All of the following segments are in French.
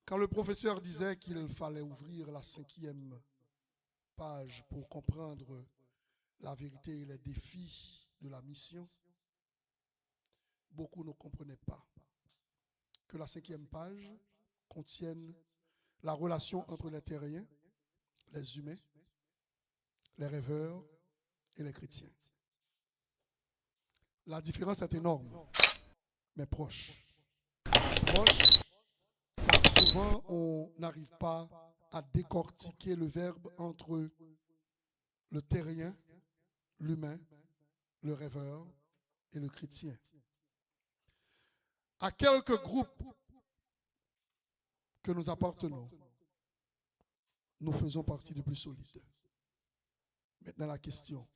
Quand le professeur disait qu'il fallait ouvrir la 5e page pour comprendre la vérité et les défis de la mission, beaucoup ne comprenaient pas que la 5e page contienne la relation entre les terriens, les humains, les rêveurs et les chrétiens. La différence est énorme, mais proche. Proche, car souvent on n'arrive pas à décortiquer le verbe entre le terrien, l'humain, le rêveur et le chrétien. À quelques groupes que nous appartenons, nous faisons partie du plus solide. Maintenant la question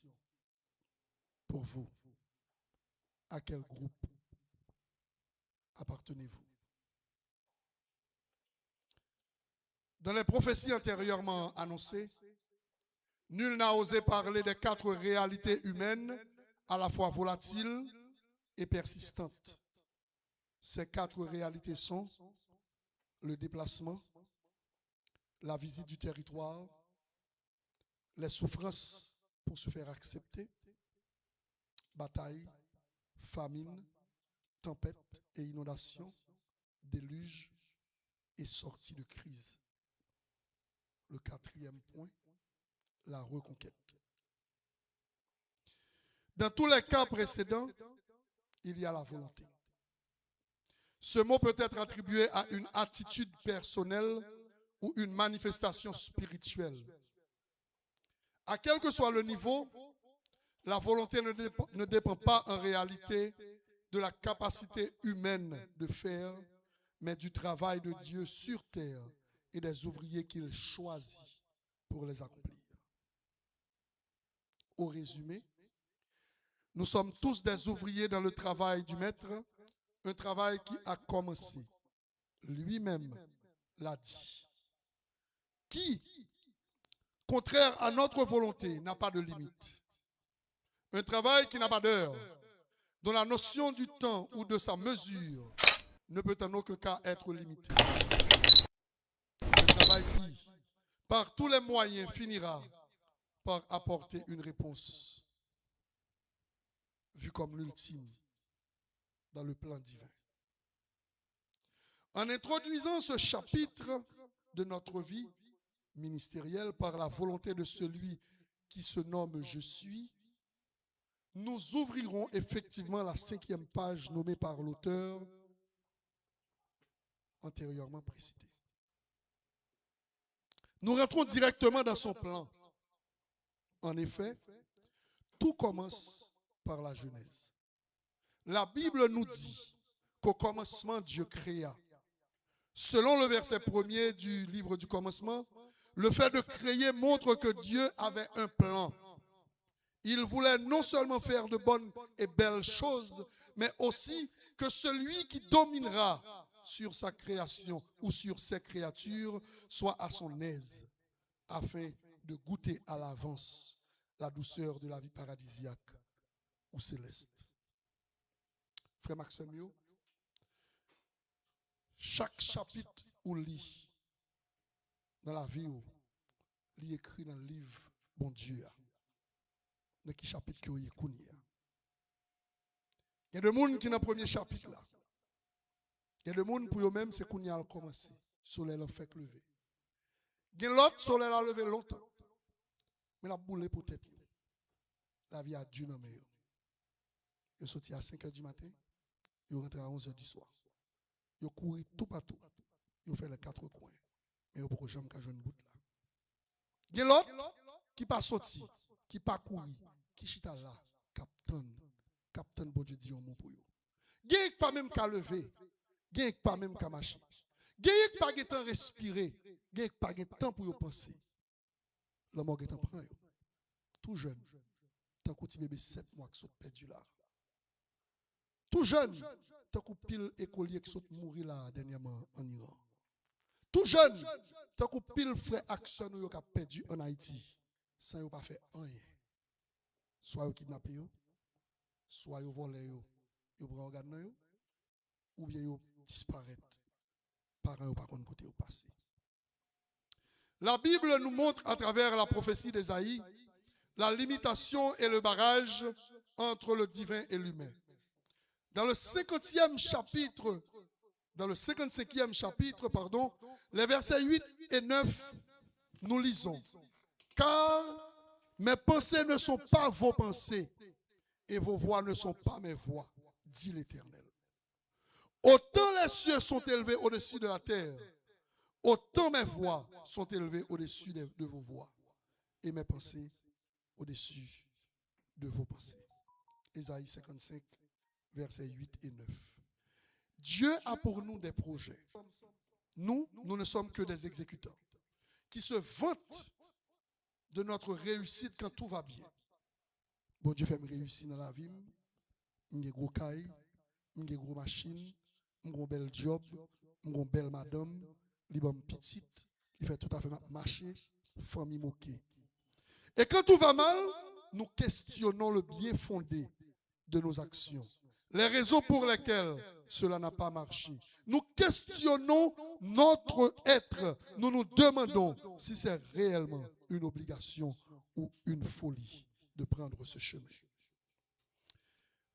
pour vous, à quel groupe appartenez-vous? Dans les prophéties antérieurement annoncées, nul n'a osé parler des 4 réalités humaines à la fois volatiles et persistantes. Ces 4 réalités sont le déplacement, la visite du territoire, les souffrances pour se faire accepter, bataille, famine, tempête et inondation, déluge et sortie de crise. Le 4e point, la reconquête. Dans tous les cas précédents, il y a la volonté. Ce mot peut être attribué à une attitude personnelle ou une manifestation spirituelle. À quel que soit le niveau, la volonté ne dépend pas en réalité de la capacité humaine de faire, mais du travail de Dieu sur terre et des ouvriers qu'il choisit pour les accomplir. Au résumé, nous sommes tous des ouvriers dans le travail du Maître, un travail qui a commencé. Lui-même l'a dit. Qui, contraire à notre volonté, n'a pas de limite. Un travail qui n'a pas d'heure, dont la notion du temps ou de sa mesure ne peut en aucun cas être limitée. Un travail qui, par tous les moyens, finira par apporter une réponse, vue comme l'ultime dans le plan divin. En introduisant ce chapitre de notre vie ministérielle par la volonté de celui qui se nomme Je suis, nous ouvrirons effectivement la 5e page nommée par l'auteur antérieurement précité. Nous rentrons directement dans son plan. En effet, tout commence par la Genèse. La Bible nous dit qu'au commencement, Dieu créa. Selon le verset 1er du livre du commencement, le fait de créer montre que Dieu avait un plan. Il voulait non seulement faire de bonnes et belles choses, mais aussi que celui qui dominera sur sa création ou sur ses créatures soit à son aise, afin de goûter à l'avance la douceur de la vie paradisiaque ou céleste. Frère Maximio, chaque chapitre ou lit dans la vie, il écrit dans le livre Bon Dieu. Dans quel chapitre que vous écoutez? Il y a des gens qui dans le premier chapitre là. Il y a des gens pour eux-mêmes, c'est qu'on y a commencé. Le soleil a fait lever. Il y a l'autre, le soleil a levé longtemps. Mais la boule pour tête. La vie a dû dans meilleur. Ils sont sortis à 5 h du matin. Ils sont rentrés à 11 h du soir. Ils ont couru tout partout. Ils ont fait les 4 coins. Mais ils n'ont pas jamais joué une bout là. Il y a l'autre qui pas sorti, qui pas couru, qui chita là, captain, bon Dieu dit un mot pour eux. Il y a pas même qu'à lever, il y a pas même qu'à marcher. Il y a pas de temps respirer, il y a pas de temps pour penser. La mort est en prend. Tout jeune, tant que petit bébé 7 mois qui sont perdu là. Tout jeune, tant que pile écolier qui sont mourir là dernièrement en Iran. Tout jeune, tant que pile frère action qui a perdu en Haïti, sans yon pas fait rien. Soit yon kidnappé yo, soit yon volé yo, yon prend organe yo, ou bien yon disparaît parents ou par contre côté au passé. La Bible nous montre à travers la prophétie d'Ésaïe la limitation et le barrage entre le divin et l'humain. Dans le 55e chapitre, les versets 8 et 9, nous lisons: car mes pensées ne sont pas vos pensées et vos voix ne sont pas mes voix, dit l'Éternel. Autant les cieux sont élevés au-dessus de la terre, autant mes voix sont élevées au-dessus de vos voix et mes pensées au-dessus de vos pensées. Ésaïe 55, versets 8 et 9. Dieu a pour nous des projets. Nous ne sommes que des exécutants qui se vantent de notre réussite quand tout va bien. Bon Dieu fait me réussir dans la vie. J'ai un gros caille, j'ai une grosse machine, j'ai un bel job, j'ai une belle madame, j'ai une petite, il fait tout à fait marcher, famille moquée. Et quand tout va mal, nous questionnons le bien fondé de nos actions, les raisons pour lesquelles cela n'a pas marché. Nous questionnons notre être. Nous nous demandons si c'est réellement une obligation ou une folie de prendre ce chemin.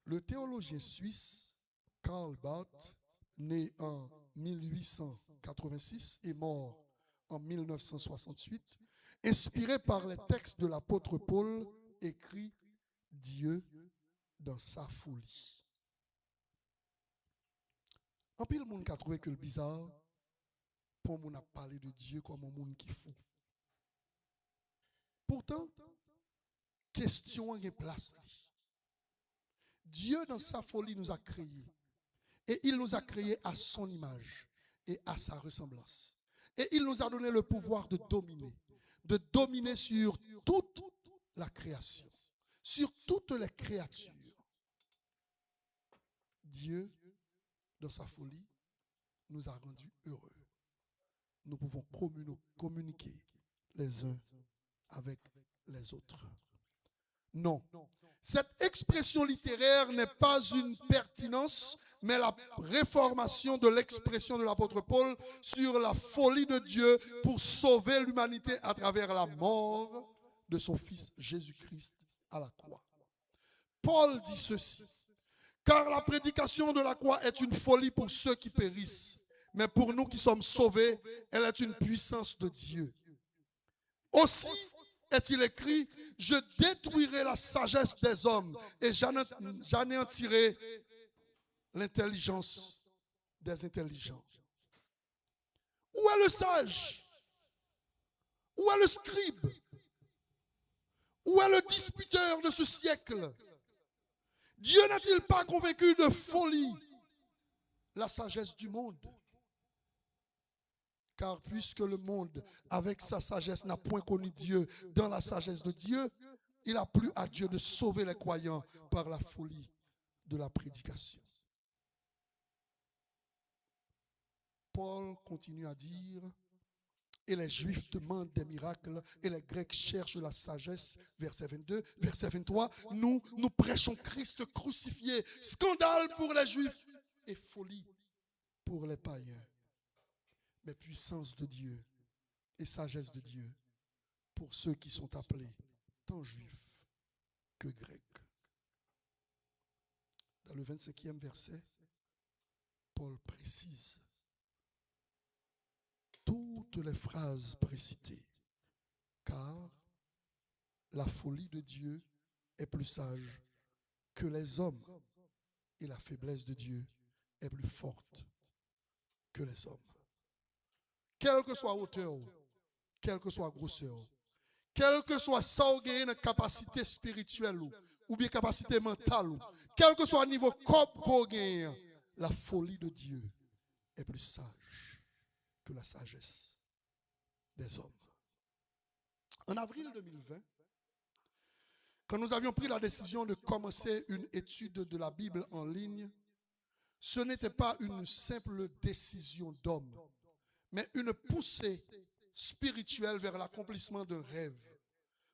Le théologien suisse Karl Barth, né en 1886 et mort en 1968, inspiré par les textes de l'apôtre Paul, écrit « Dieu dans sa folie ». En pile, le monde a trouvé que le bizarre, pour mon a parlé de Dieu comme un monde qui fou. Pourtant, question est place. Dieu dans sa folie nous a créés. Et il nous a créés à son image et à sa ressemblance. Et il nous a donné le pouvoir de dominer sur toute la création, sur toutes les créatures. Dieu, dans sa folie, nous a rendus heureux. Nous pouvons communiquer les uns avec les autres. Non. Cette expression littéraire n'est pas une pertinence, mais la réformation de l'expression de l'apôtre Paul sur la folie de Dieu pour sauver l'humanité à travers la mort de son Fils Jésus-Christ à la croix. Paul dit ceci: car la prédication de la croix est une folie pour ceux qui périssent, mais pour nous qui sommes sauvés, elle est une puissance de Dieu. Aussi est-il écrit: je détruirai la sagesse des hommes et j'anéantirai l'intelligence des intelligents. Où est le sage? Où est le scribe? Où est le disputeur de ce siècle? Dieu n'a-t-il pas convaincu de folie la sagesse du monde? Car puisque le monde, avec sa sagesse, n'a point connu Dieu dans la sagesse de Dieu, il a plu à Dieu de sauver les croyants par la folie de la prédication. Paul continue à dire: et les Juifs demandent des miracles et les Grecs cherchent la sagesse. Verset 22, verset 23, nous prêchons Christ crucifié, scandale pour les Juifs et folie pour les païens. Mais puissance de Dieu et sagesse de Dieu pour ceux qui sont appelés tant juifs que grecs. Dans le 25e verset, Paul précise toutes les phrases précitées, car la folie de Dieu est plus sage que les hommes et la faiblesse de Dieu est plus forte que les hommes. Quelle que soit hauteur, quelle que soit grosseur, quelle que soit sa capacité spirituelle ou bien capacité mentale, quel que soit le niveau corps, la folie de Dieu est plus sage que la sagesse des hommes. En avril 2020, quand nous avions pris la décision de commencer une étude de la Bible en ligne, ce n'était pas une simple décision d'homme, mais une poussée spirituelle vers l'accomplissement d'un rêve.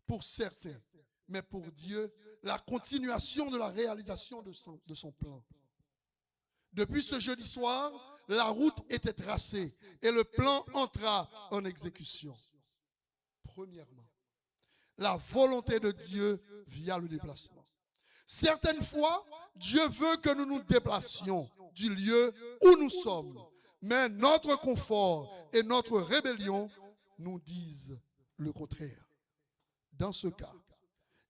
Pour certains, mais pour Dieu, la continuation de la réalisation de son plan. Depuis ce jeudi soir, la route était tracée et le plan entra en exécution. Premièrement, la volonté de Dieu via le déplacement. Certaines fois, Dieu veut que nous nous déplacions du lieu où nous sommes, mais notre confort et notre rébellion nous disent le contraire. Dans ce cas,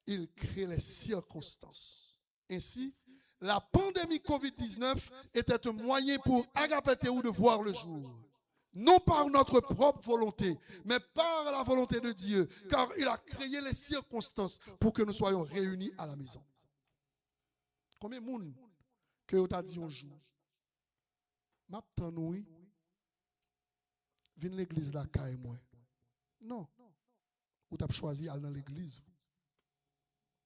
il crée les circonstances. Ainsi, la pandémie COVID-19 était un moyen pour Agapéteu de voir le jour. Non par notre propre volonté, mais par la volonté de Dieu, car il a créé les circonstances pour que nous soyons réunis à la maison. Combien de monde que vous avez dit un jour, m'attends oui, viens l'église là, caille moi. Non, vous avez choisi d'aller dans l'église.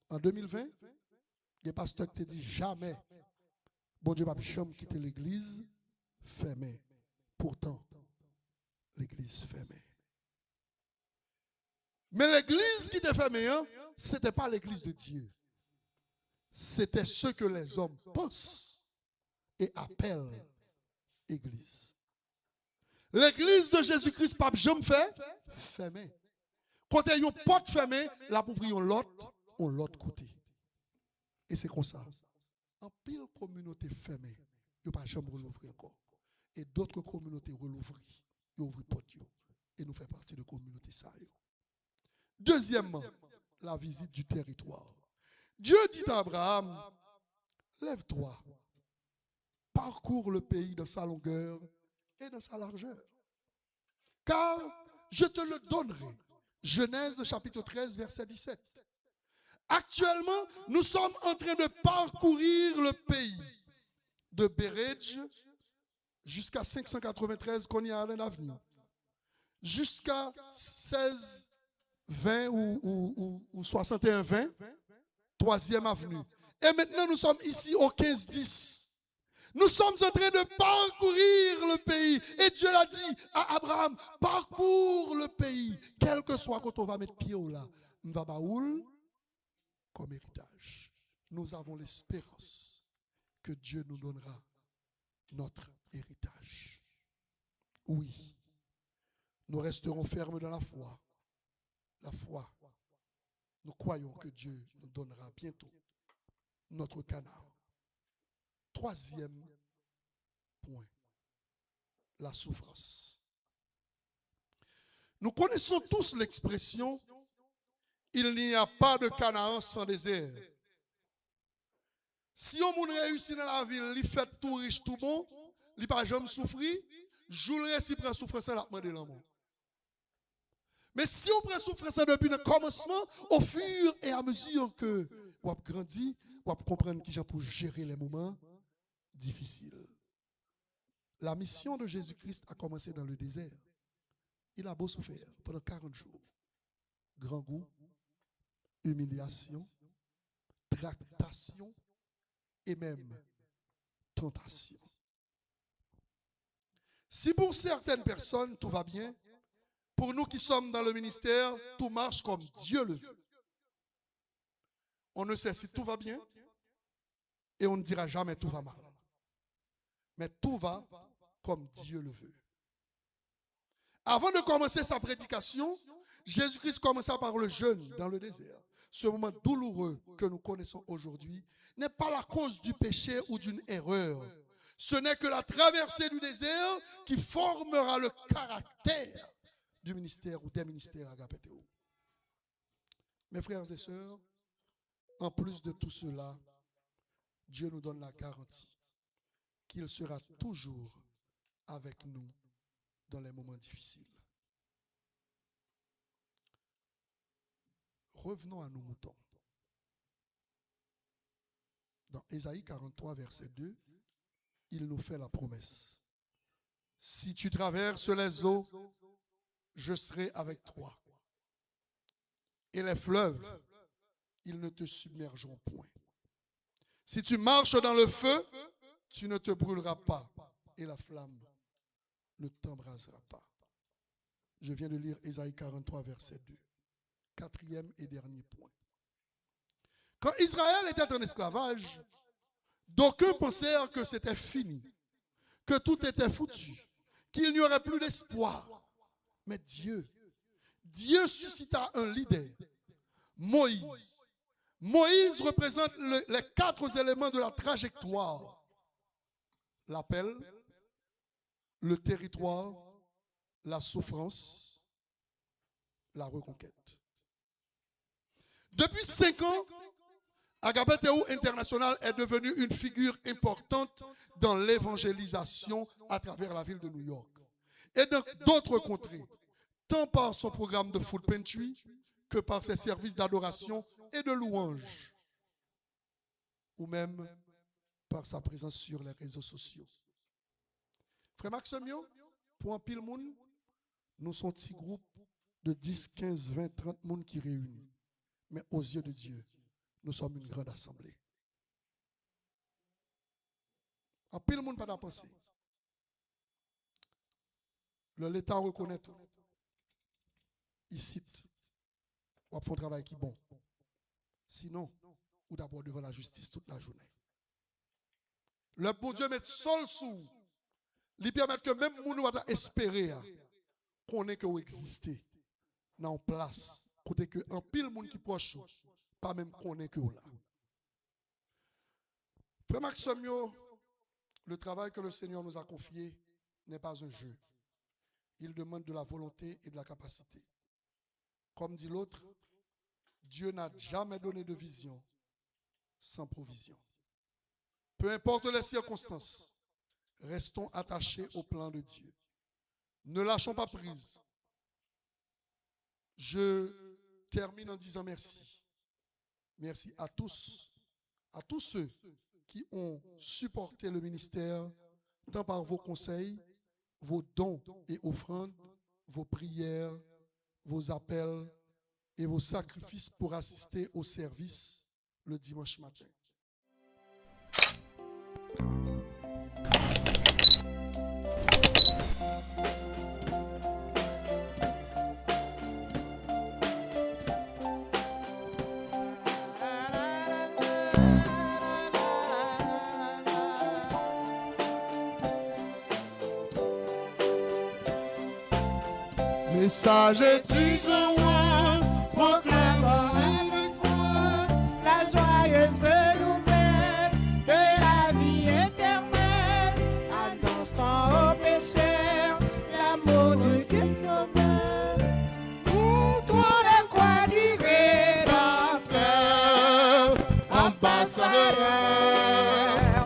En 2020, les pasteurs te dit jamais, bon Dieu va jamais quitter l'église fermée. Pourtant, l'église fermée. Mais l'église qui était fermée, hein, ce n'était pas l'église de Dieu. C'était ce que les hommes pensent et appellent église. L'église de Jésus-Christ, pas jamais fait fermée. Quand il y a une porte fermée, la ouvrir l'autre côté. Et c'est comme ça. En pile communauté fermée, il n'y a pas jamais l'ouvrir encore. Et d'autres communautés l'ouvrir. Ils ouvrent porte et nous fait partie de la communauté ça. Deuxièmement, la visite du territoire. Dieu dit à Abraham, lève-toi, parcours le pays dans sa longueur et dans sa largeur. Car je te le donnerai. Genèse chapitre 13, verset 17. Actuellement, nous sommes en train de parcourir le pays de Béredj jusqu'à 593 qu'on y a à l'avenir, jusqu'à 16, 20 ou 61, 20, 3e avenue. Et maintenant, nous sommes ici au 15, 10. Nous sommes en train de parcourir le pays. Et Dieu l'a dit à Abraham, parcours le pays. Quel que soit quand on va mettre pied là, on va baoul comme héritage. Nous avons l'espérance que Dieu nous donnera notre héritage. Oui, nous resterons fermes dans la foi. La foi. Nous croyons que Dieu nous donnera bientôt notre Canaan. Troisième point, la souffrance. Nous connaissons tous l'expression « il n'y a pas de Canaan sans désert ». Si on réussit dans la ville, il fait tout riche, tout bon, il n'a pas jamais souffrir, joulerait si prend souffrance, il a demandé l'amour. Mais si on prend souffrance depuis le commencement, au fur et à mesure que vous grandissez, vous comprenez qui pour gérer les moments difficiles. La mission de Jésus-Christ a commencé dans le désert. Il a beau souffrir pendant 40 jours. Grand goût, humiliation, tractation et même tentation. Si pour certaines personnes tout va bien, pour nous qui sommes dans le ministère, tout marche comme Dieu le veut. On ne sait si tout va bien et on ne dira jamais tout va mal. Mais tout va comme Dieu le veut. Avant de commencer sa prédication, Jésus-Christ commença par le jeûne dans le désert. Ce moment douloureux que nous connaissons aujourd'hui n'est pas la cause du péché ou d'une erreur. Ce n'est que la traversée du désert qui formera le caractère du ministère ou des ministères Agapéteu. Mes frères et sœurs, en plus de tout cela, Dieu nous donne la garantie qu'il sera toujours avec nous dans les moments difficiles. Revenons à nos moutons. Dans Ésaïe 43, verset 2, il nous fait la promesse. Si tu traverses les eaux, je serai avec toi. Et les fleuves, ils ne te submergeront point. Si tu marches dans le feu, tu ne te brûleras pas. Et la flamme ne t'embrasera pas. Je viens de lire Ésaïe 43, verset 2. 4e et dernier point. Quand Israël était en esclavage, D'aucuns pensèrent que c'était fini, que tout était foutu, qu'il n'y aurait plus d'espoir. Mais Dieu suscita un leader, Moïse. Moïse représente les 4 éléments de la trajectoire. L'appel, le territoire, la souffrance, la reconquête. Depuis 5 ans, Agapéteo International est devenu une figure importante dans l'évangélisation à travers la ville de New York et dans d'autres contrées, tant par son programme de food pantry que par ses services d'adoration et de louange, ou même par sa présence sur les réseaux sociaux. Frère Maximio, pour un pile monde, nous sommes un petit groupe de 10, 15, 20, 30 personnes qui réunissent. Mais aux yeux de Dieu, nous sommes une grande assemblée. Un pile monde pas d'en penser. L'État reconnaît tout. Ici, on va faire un travail qui est bon. Sinon, ou d'abord devant la justice toute la journée. Le bon Dieu met sol sous. Il permet que même nous va espérer qu'on ait que vous existez dans place. Côté que un pile monde qui proche, pas même qu'on ait que vous là. Frère Maximio, le travail que le Seigneur nous a confié n'est pas un jeu. Il demande de la volonté et de la capacité. Comme dit l'autre, Dieu n'a jamais donné de vision sans provision. Peu importe les circonstances, restons attachés au plan de Dieu. Ne lâchons pas prise. Je termine en disant merci. Merci à tous ceux qui ont supporté le ministère, tant par vos conseils, vos dons et offrandes, vos prières, vos appels et vos sacrifices pour assister au service le dimanche matin. Message du grand roi, proclame avec foi la joyeuse nouvelle de la vie éternelle, annonçant aux pécheurs l'amour du Dieu sauveur. Pour toi la croix du Rédempteur, ambassadeur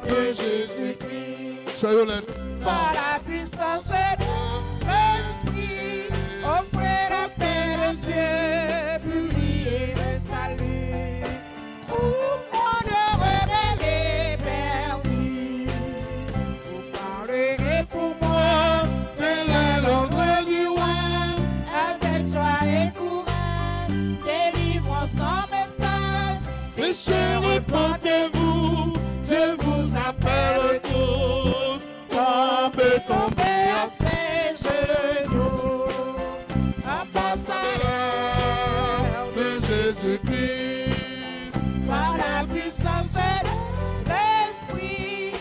de Jésus-Christ, Soyons là. par la puissance de l'Esprit, offrez la paix de Dieu, publiez le salut. Pour moi de rebelle et perdu, vous parlerez pour moi, tel est l'ordre du roi, avec joie et courage, délivrance en message. Pécheurs, repentez-vous, Dieu vous appelle tous, tombez à ses genoux, ambassadeur de Jésus-Christ, par la puissance de l'Esprit,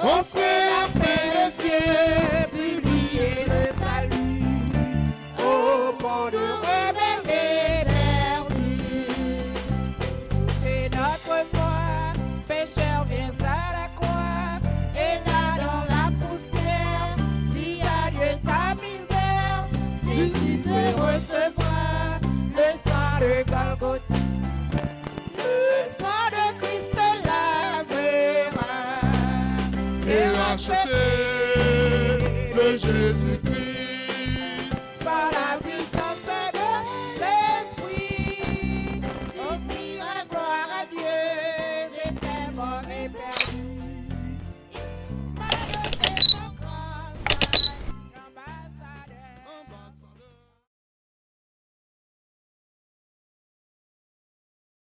offrez la paix de Dieu, publiez le salut au monde rebelle et perdu. Écoutez notre voix, pécheur, viens à la croix, et là dans la poussière, dis adieu ta misère, Jésus te recevra, le sang de Golgotha, le sang de Christ te lavera, et racheté de Jésus